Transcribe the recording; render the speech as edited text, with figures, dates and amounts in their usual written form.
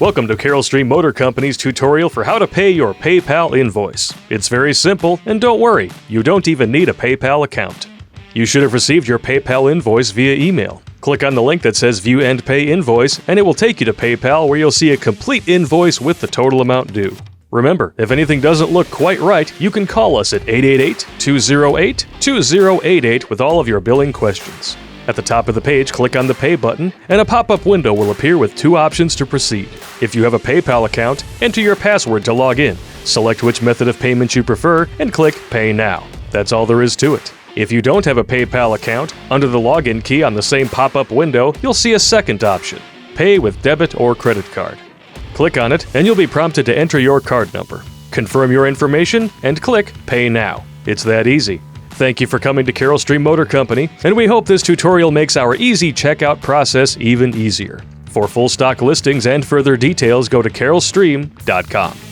Welcome to Carroll Stream Motor Company's tutorial for how to pay your PayPal invoice. It's very simple, and don't worry, you don't even need a PayPal account. You should have received your PayPal invoice via email. Click on the link that says View and Pay Invoice, and it will take you to PayPal where you'll see a complete invoice with the total amount due. Remember, if anything doesn't look quite right, you can call us at 888-208-2088 with all of your billing questions. At the top of the page, click on the Pay button, and a pop-up window will appear with two options to proceed. If you have a PayPal account, enter your password to log in, select which method of payment you prefer, and click Pay Now. That's all there is to it. If you don't have a PayPal account, under the login key on the same pop-up window, you'll see a second option, Pay with Debit or Credit Card. Click on it, and you'll be prompted to enter your card number. Confirm your information, and click Pay Now. It's that easy. Thank you for coming to Carroll Stream Motor Company, and we hope this tutorial makes our easy checkout process even easier. For full stock listings and further details, go to carrollstream.com.